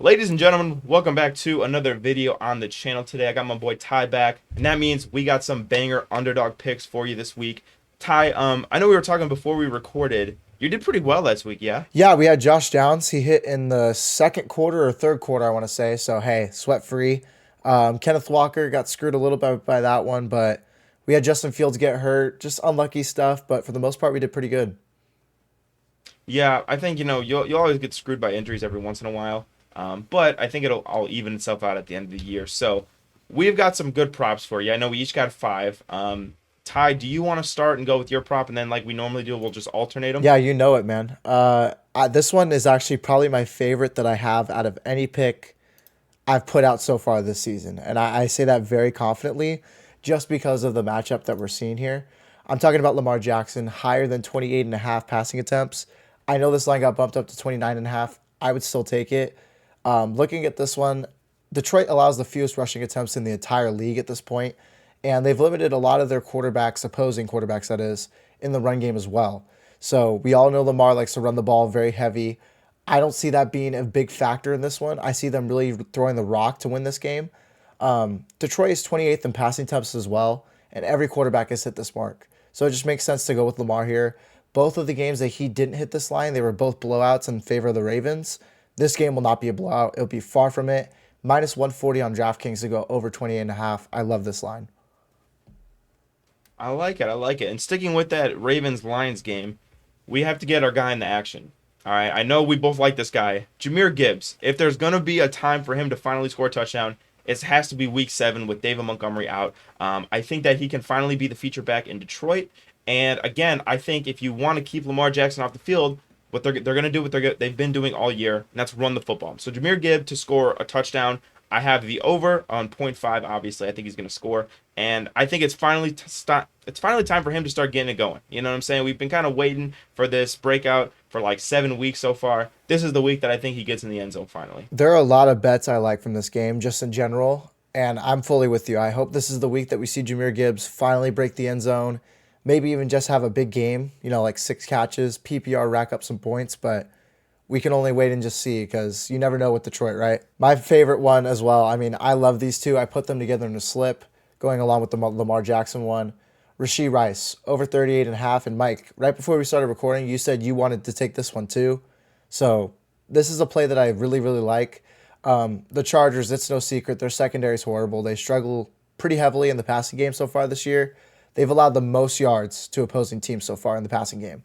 Ladies and gentlemen, welcome back to another video on the channel. Today I got my boy Ty back, and that means we got some banger underdog picks for you this week. Ty, I know we were talking before we recorded. You did pretty well last week, yeah? Yeah, we had Josh Downs. He hit in the second quarter or third quarter, I want to say. So, hey, sweat free. Kenneth Walker got screwed a little bit by that one, but we had Justin Fields get hurt. Just unlucky stuff, but for the most part, we did pretty good. Yeah, I think you'll always get screwed by injuries every once in a while, but I think it'll all even itself out at the end of the year. So we've got some good props for you. I know we each got five. Ty, do you want to start and go with your prop, and then like we normally do, we'll just alternate them? Yeah, you know it, man. This one is actually probably my favorite that I have out of any pick I've put out so far this season. And I say that very confidently just because of the matchup that we're seeing here. I'm talking about Lamar Jackson, higher than 28.5 passing attempts. I know this line got bumped up to 29.5. I would still take it. Looking at this one, Detroit allows the fewest rushing attempts in the entire league at this point, and they've limited a lot of their quarterbacks, opposing quarterbacks that is, in the run game as well. So we all know Lamar likes to run the ball very heavy. I don't see that being a big factor in this one. I see them really throwing the rock to win this game. Detroit is 28th in passing attempts as well, and every quarterback has hit this mark. So it just makes sense to go with Lamar here. Both of the games that he didn't hit this line, they were both blowouts in favor of the Ravens. This game will not be a blowout. It'll be far from it. Minus 140 on DraftKings to go over 28.5. I love this line. I like it. I like it. And sticking with that Ravens-Lions game, we have to get our guy in the action. All right. I know we both like this guy, Jahmyr Gibbs. If there's going to be a time for him to finally score a touchdown, it has to be week 7 with David Montgomery out. I think that he can finally be the feature back in Detroit. And again, I think if you want to keep Lamar Jackson off the field, what they're going to do what they've been doing all year, and that's run the football. So Jahmyr Gibbs to score a touchdown. I have the over on point 0.5. Obviously, I think he's going to score, and I think it's finally it's finally time for him to start getting it going. You know what I'm saying? We've been kind of waiting for this breakout for like 7 weeks so far. This is the week that I think he gets in the end zone finally. There are a lot of bets I like from this game, just in general, and I'm fully with you. I hope this is the week that we see Jahmyr Gibbs finally break the end zone, maybe even just have a big game, like 6 catches, PPR, rack up some points, but we can only wait and just see because you never know with Detroit, right? My favorite one as well. I mean, I love these two. I put them together in a slip, going along with the Lamar Jackson one. Rasheed Rice, over 38.5. And Mike, right before we started recording, you said you wanted to take this one too. So this is a play that I really, really like. The Chargers, it's no secret, their secondary is horrible. They struggle pretty heavily in the passing game so far this year. They've allowed the most yards to opposing teams so far in the passing game.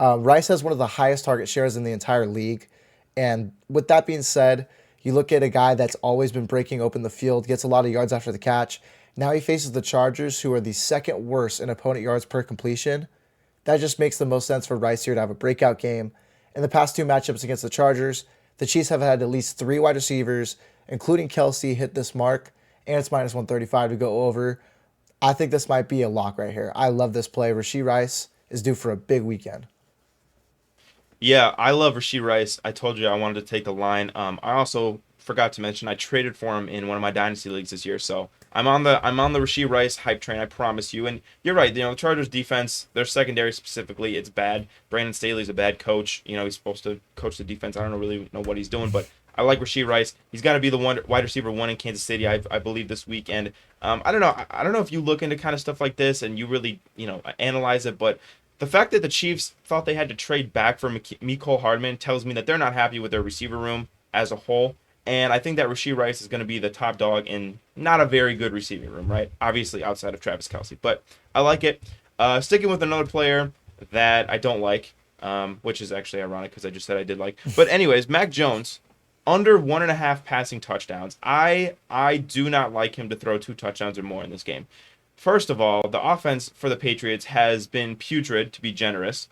Rice has one of the highest target shares in the entire league. And with that being said, you look at a guy that's always been breaking open the field, gets a lot of yards after the catch. Now he faces the Chargers, who are the second worst in opponent yards per completion. That just makes the most sense for Rice here to have a breakout game. In the past 2 matchups against the Chargers, the Chiefs have had at least 3 wide receivers, including Kelsey, hit this mark, and it's minus 135 to go over. I think this might be a lock right here. I love this play. Rasheed Rice is due for a big weekend. Yeah, I love Rasheed Rice. I told you I wanted to take the line. I also forgot to mention I traded for him in one of my dynasty leagues this year, so I'm on the Rasheed Rice hype train. I promise you. And you're right. The Chargers defense, their secondary specifically, it's bad. Brandon Staley's a bad coach. He's supposed to coach the defense. I don't really know what he's doing, but I like Rasheed Rice. He's got to be the one wide receiver one in Kansas City, I believe, this week. And I don't know. I don't know if you look into kind of stuff like this and you really analyze it, but the fact that the Chiefs thought they had to trade back for Mecole Hardman tells me that they're not happy with their receiver room as a whole. And I think that Rasheed Rice is going to be the top dog in not a very good receiving room, right? Obviously outside of Travis Kelce. But I like it. Sticking with another player that I don't like, which is actually ironic because I just said I did like. But anyways, Mac Jones, under 1.5 passing touchdowns. I do not like him to throw 2 touchdowns or more in this game. First of all, the offense for the Patriots has been putrid, to be generous.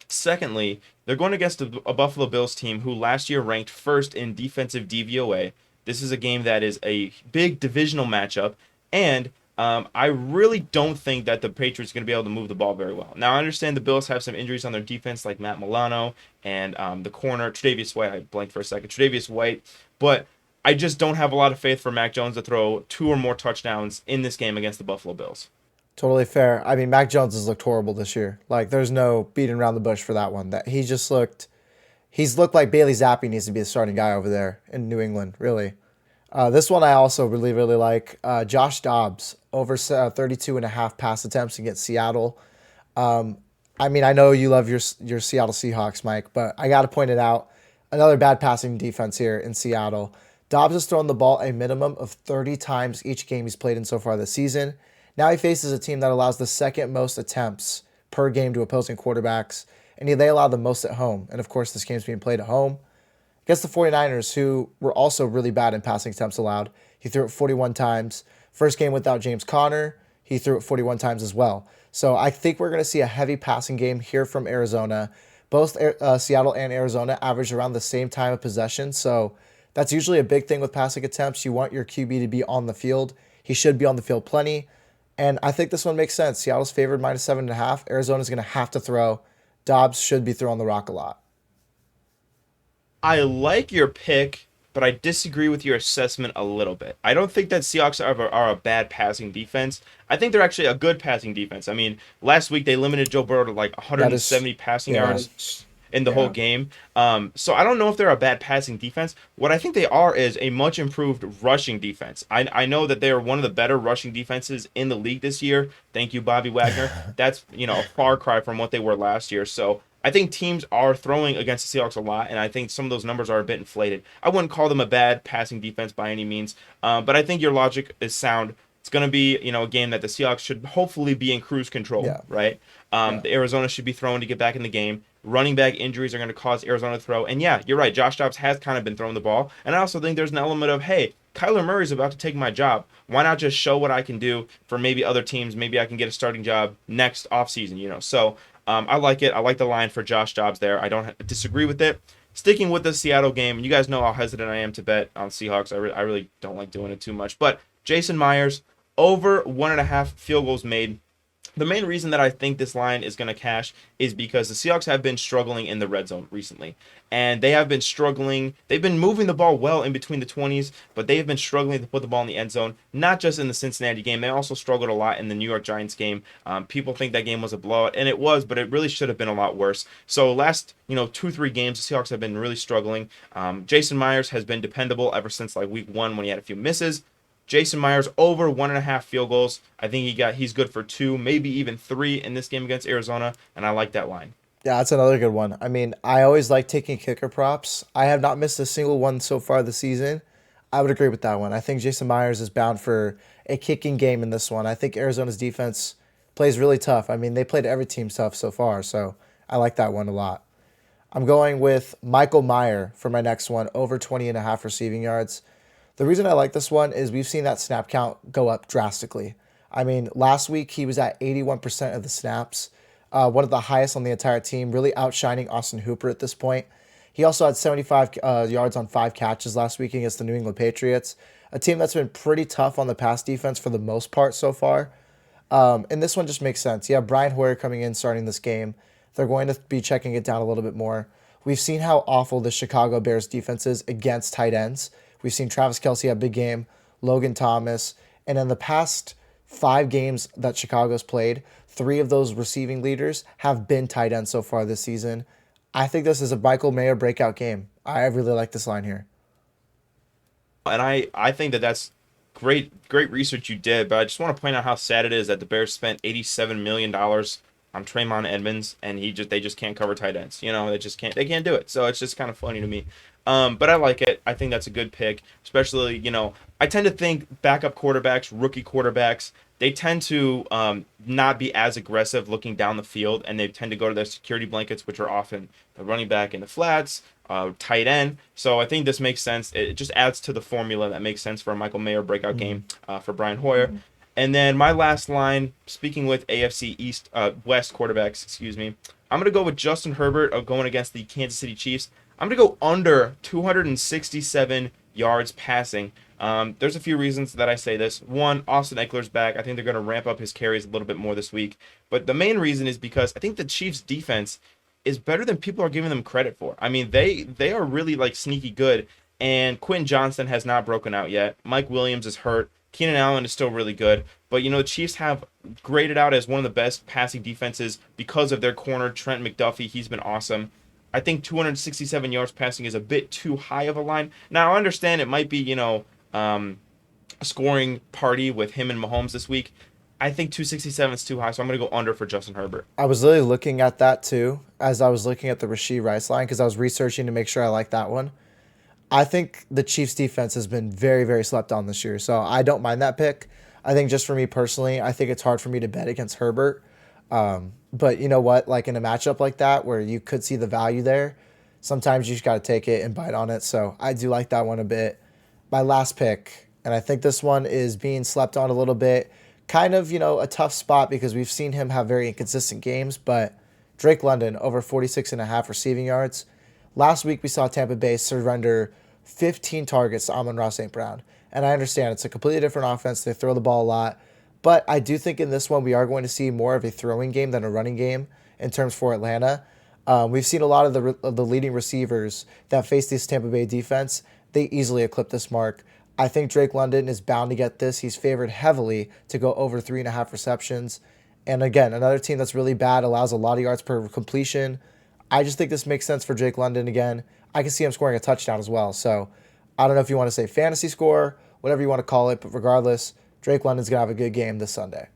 Secondly, they're going against a Buffalo Bills team who last year ranked first in defensive DVOA. This is a game that is a big divisional matchup, and I really don't think that the Patriots are going to be able to move the ball very well. Now, I understand the Bills have some injuries on their defense, like Matt Milano and the corner, Tre'Davious White. I blanked for a second. Tre'Davious White. But I just don't have a lot of faith for Mac Jones to throw 2 or more touchdowns in this game against the Buffalo Bills. Totally fair. I mean, Mac Jones has looked horrible this year. Like, there's no beating around the bush for that one. That he just looked He's looked like Bailey Zappi needs to be the starting guy over there in New England, really. This one I also really, really like. Josh Dobbs, over 32 and a half pass attempts against Seattle. I mean, I know you love your Seattle Seahawks, Mike, but I got to point it out. Another bad passing defense here in Seattle. Dobbs has thrown the ball a minimum of 30 times each game he's played in so far this season. Now he faces a team that allows the second most attempts per game to opposing quarterbacks, and they allow the most at home. And of course, this game's being played at home. Against the 49ers, who were also really bad in passing attempts allowed, he threw it 41 times. First game without James Conner, he threw it 41 times as well. So I think we're going to see a heavy passing game here from Arizona. Both Seattle and Arizona average around the same time of possession. So that's usually a big thing with passing attempts. You want your QB to be on the field. He should be on the field plenty. And I think this one makes sense. Seattle's favored -7.5. Arizona's going to have to throw. Dobbs should be throwing the rock a lot. I like your pick, but I disagree with your assessment a little bit. I don't think that Seahawks are a bad passing defense. I think they're actually a good passing defense. I mean, last week they limited Joe Burrow to like That is, 170 passing yeah, yards in the whole yeah. game. So I don't know if they're a bad passing defense. What I think they are is a much improved rushing defense. I know that they are one of the better rushing defenses in the league this year. Thank you, Bobby Wagner. That's, a far cry from what they were last year. So I think teams are throwing against the Seahawks a lot, and I think some of those numbers are a bit inflated. I wouldn't call them a bad passing defense by any means, but I think your logic is sound. It's going to be, a game that the Seahawks should hopefully be in cruise control, Yeah. right? Yeah. The Arizona should be throwing to get back in the game. Running back injuries are going to cause Arizona to throw. And yeah, you're right. Josh Dobbs has kind of been throwing the ball. And I also think there's an element of, hey, Kyler Murray's about to take my job. Why not just show what I can do for maybe other teams? Maybe I can get a starting job next offseason, So I like it. I like the line for Josh Dobbs there. I don't disagree with it. Sticking with the Seattle game, you guys know how hesitant I am to bet on Seahawks. I really don't like doing it too much. But Jason Myers, over 1.5 field goals made. The main reason that I think this line is going to cash is because the Seahawks have been struggling in the red zone recently. And they have been struggling. They've been moving the ball well in between the 20s, but they have been struggling to put the ball in the end zone, not just in the Cincinnati game. They also struggled a lot in the New York Giants game. People think that game was a blowout, and it was, but it really should have been a lot worse. So last, 2-3 games, the Seahawks have been really struggling. Jason Myers has been dependable ever since like week 1 when he had a few misses. Jason Myers over 1.5 field goals. I think he's good for 2, maybe even 3 in this game against Arizona, and I like that line. Yeah, that's another good one. I mean, I always like taking kicker props. I have not missed a single one so far this season. I would agree with that one. I think Jason Myers is bound for a kicking game in this one. I think Arizona's defense plays really tough. I mean, they played every team tough so far, so I like that one a lot. I'm going with Michael Mayer for my next one, over 20 and a half receiving yards. The reason I like this one is we've seen that snap count go up drastically. I mean, last week he was at 81% of the snaps, one of the highest on the entire team, really outshining Austin Hooper at this point. He also had 75 yards on 5 catches last week against the New England Patriots, a team that's been pretty tough on the pass defense for the most part so far. And this one just makes sense. You have Brian Hoyer coming in starting this game. They're going to be checking it down a little bit more. We've seen how awful the Chicago Bears defense is against tight ends. We've seen Travis Kelce have a big game, Logan Thomas, and in the past 5 games that Chicago's played, 3 of those receiving leaders have been tight ends so far this season. I think this is a Michael Mayer breakout game. I really like this line here. And I think that that's great research you did, but I just want to point out how sad it is that the Bears spent $87 million on Traymon Edmonds, and they just can't cover tight ends. They can't do it. So it's just kind of funny to me. But I like it. I think that's a good pick, especially, I tend to think backup quarterbacks, rookie quarterbacks, they tend to not be as aggressive looking down the field, and they tend to go to their security blankets, which are often the running back in the flats, tight end. So I think this makes sense. It just adds to the formula that makes sense for a Michael Mayer breakout game for Brian Hoyer. And then my last line, speaking with AFC West quarterbacks, excuse me, I'm going to go with Justin Herbert going against the Kansas City Chiefs. I'm going to go under 267 yards passing. There's a few reasons that I say this. One, Austin Eckler's back. I think they're going to ramp up his carries a little bit more this week. But the main reason is because I think the Chiefs' defense is better than people are giving them credit for. I mean, they are really like sneaky good. And Quentin Johnston has not broken out yet. Mike Williams is hurt. Keenan Allen is still really good. But, the Chiefs have graded out as one of the best passing defenses because of their corner, Trent McDuffie. He's been awesome. I think 267 yards passing is a bit too high of a line. Now I understand it might be, a scoring party with him and Mahomes this week. I think 267 is too high, so I'm going to go under for Justin Herbert. I was literally looking at that too as I was looking at the Rashee Rice line because I was researching to make sure I like that one. I think the Chiefs defense has been very, very slept on this year, so I don't mind that pick. I think just for me personally, I think it's hard for me to bet against Herbert. But you know what? Like in a matchup like that where you could see the value there, sometimes you just got to take it and bite on it. So I do like that one a bit. My last pick, and I think this one is being slept on a little bit. Kind of, a tough spot because we've seen him have very inconsistent games, but Drake London over 46.5 receiving yards. Last week we saw Tampa Bay surrender 15 targets to Amon-Ra St. Brown. And I understand it's a completely different offense. They throw the ball a lot. But I do think in this one we are going to see more of a throwing game than a running game in terms for Atlanta. We've seen a lot of the leading receivers that face this Tampa Bay defense. They easily eclipse this mark. I think Drake London is bound to get this. He's favored heavily to go over 3.5 receptions. And again, another team that's really bad, allows a lot of yards per completion. I just think this makes sense for Drake London again. I can see him scoring a touchdown as well. So I don't know if you want to say fantasy score, whatever you want to call it, but regardless, Drake London's going to have a good game this Sunday.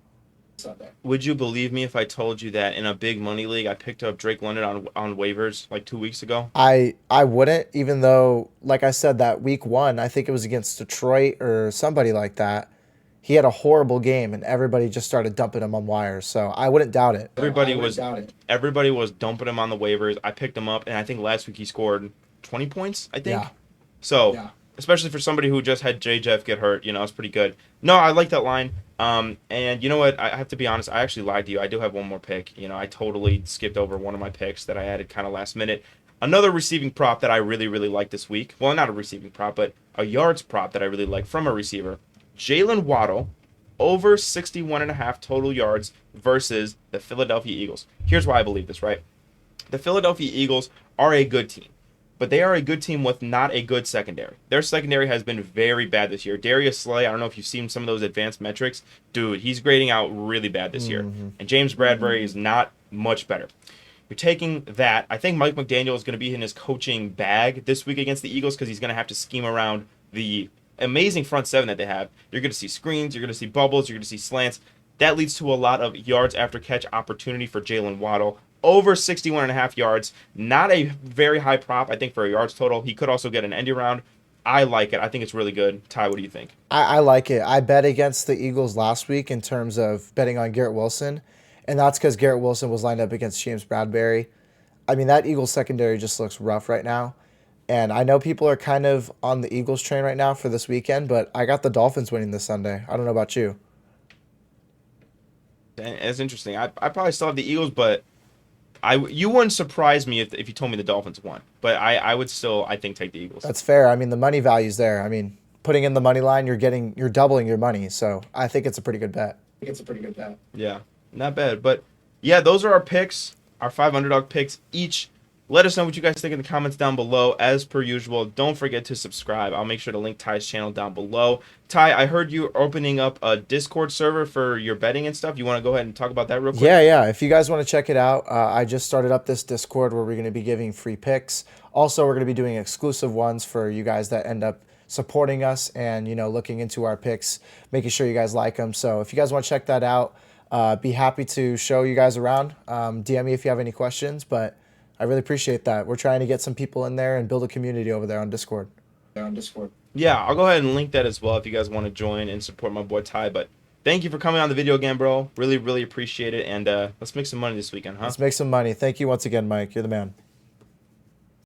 Would you believe me if I told you that in a big money league I picked up Drake London on waivers like 2 weeks ago? I wouldn't, even though, like I said, that week one, I think it was against Detroit or somebody like that. He had a horrible game, and everybody just started dumping him on wires. So I wouldn't doubt it. Everybody was dumping him on the waivers. I picked him up, and I think last week he scored 20 points, I think. Yeah. So, especially for somebody who just had J. Jeff get hurt, it's pretty good. No, I like that line. And you know what? I have to be honest. I actually lied to you. I do have one more pick. I totally skipped over one of my picks that I added kind of last minute. Another receiving prop that I really, really like this week. Well, not a receiving prop, but a yards prop that I really like from a receiver. Jalen Waddle over 61.5 total yards versus the Philadelphia Eagles. Here's why I believe this, right? The Philadelphia Eagles are a good team, but they are a good team with not a good secondary. Their secondary has been very bad this year. Darius Slay, I don't know if you've seen some of those advanced metrics. Dude, he's grading out really bad this year. And James Bradbury is not much better. You're taking that. I think Mike McDaniel is going to be in his coaching bag this week against the Eagles because he's going to have to scheme around the amazing front seven that they have. You're going to see screens, you're going to see bubbles, you're going to see slants. That leads to a lot of yards after catch opportunity for Jalen Waddle. Over 61.5 yards. Not a very high prop, I think, for a yards total. He could also get an end around. I like it. I think it's really good. Ty, what do you think? I like it. I bet against the Eagles last week in terms of betting on Garrett Wilson, and that's because Garrett Wilson was lined up against James Bradbury. I mean, that Eagles secondary just looks rough right now. And I know people are kind of on the Eagles train right now for this weekend, but I got the Dolphins winning this Sunday. I don't know about you. It's interesting. I probably still have the Eagles, but you wouldn't surprise me if you told me the Dolphins won. But I would still, I think, take the Eagles. That's fair. I mean, the money value's there. I mean, putting in the money line, you're doubling your money. So I think it's a pretty good bet. Yeah, not bad. But yeah, those are our picks, our 5 underdog picks each. Let us know what you guys think in the comments down below. As per usual, don't forget to subscribe. I'll make sure to link Ty's channel down below. Ty, I heard you opening up a Discord server for your betting and stuff. You want to go ahead and talk about that real quick? Yeah. If you guys want to check it out, I just started up this Discord where we're going to be giving free picks. Also, we're going to be doing exclusive ones for you guys that end up supporting us and, looking into our picks, making sure you guys like them. So if you guys want to check that out, be happy to show you guys around. DM me if you have any questions, but I really appreciate that. We're trying to get some people in there and build a community over there on Discord. Yeah, I'll go ahead and link that as well if you guys want to join and support my boy Ty. But thank you for coming on the video again, bro. Really, really appreciate it. And let's make some money this weekend, huh? Let's make some money. Thank you once again, Mike. You're the man.